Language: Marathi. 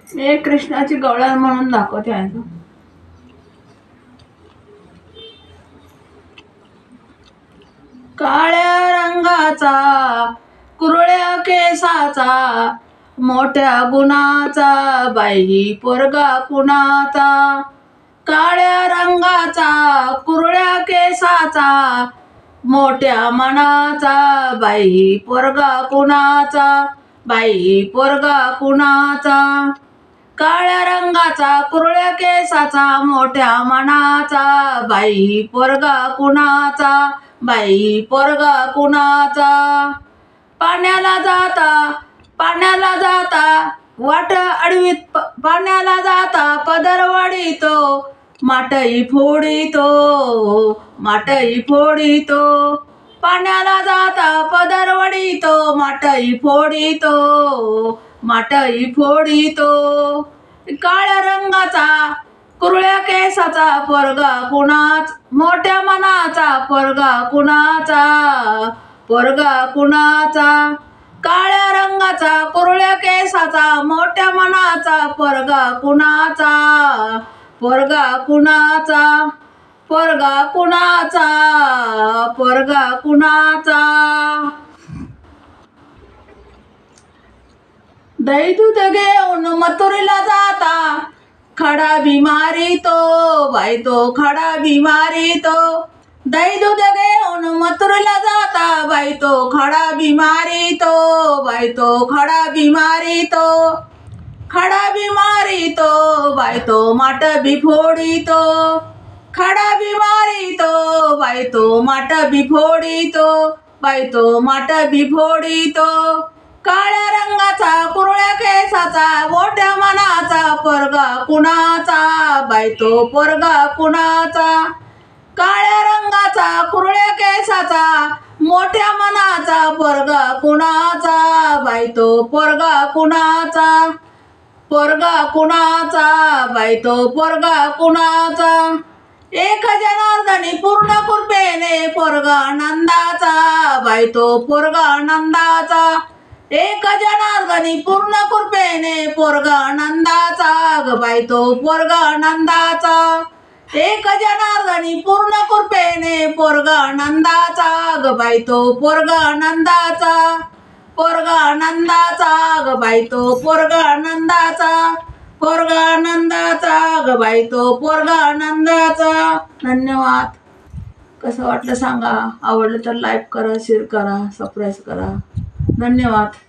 मी एक कृष्णाची गवळण म्हणून दाखवते आहे. काळ्या रंगाचा कुरळ्या केसाचा मोठ्या गुणाचा बाई पोरगा कुणाचा. काळ्या रंगाचा कुरळ्या केसाचा मोठ्या मनाचा बाई पोरगा कुणाचा. बाई पोरगा कुणाचा. काळ्या रंगाचा कुरळ्या केसाचा मोठ्या मनाचा बाई पोरगा कुणाचा. बाई पोरगा कुणाचा. पाण्याला जाता वाट अडवीत पाण्याला जाता पदर वाढीतो माटई फोडितो. माटई फोडितो. पाण्याला जाता पदर वाढीतो माटई फोडितो. माटई फोडितो. काळ्या रंगाचा कुरळ्या केसाचा पोरगा कुणाचा. मोठ्या मनाचा पोरगा कुणाचा. पोरगा कुणाचा. काळ्या रंगाचा कुरळ्या केसाचा मोठ्या मनाचा पोरगा कुणाचा. पोरगा कुणाचा. पोरगा कुणाचा. पोरगा कुणाचा. दही दूध घेऊन मथुरेला जाता खडा बिमारी तो बाई तो खडा बिमारी तो. दही दूध घेऊन मथुरेला जाता बाई तो खडा बिमारी तो. बाई तो खडा बिमारी तो. खडा बिमारी तो बाई तो माट बी फोडितो. खडा बिमारी तो बाई तो माट बी फोडितो. बाई तो माट बी फोडितो. काळ्या रंगाचा कुरळ्या केसाचा मोठ्या मनाचा पोरगा कुणाचा. बाई तो पोरगा कुणाचा. काळ्या रंगाचा कुरळ्या केसाचा मोठ्या मनाचा पोरगा कुणाचा. बाई तो पोरगा कुणाचा. पोरगा कुणाचा. बाई तो पोरगा कुणाचा. एक जनार्दनी पूर्ण कृपेने पोरगा नंदाचा. बाई तो पोरगा नंदाचा. एक जनार्दनी पूर्ण कृपेने पोरगा नंदाचा. ग बाई तो पोरगा नंदाचा. एक जनार्दनी पूर्ण कृपेने पोरगा नंदाचा. ग बाई तो पोरगा नंदाचा. पोरगा नंदाचा. ग बाई तो पोरगा नंदाचा. पोरगा नंदाचा. ग बाई तो पोरगा नंदाचा. धन्यवाद. कसं वाटलं सांगा. आवडलं तर लाईक करा, शेअर करा, सबस्क्राईब करा. धन्यवाद.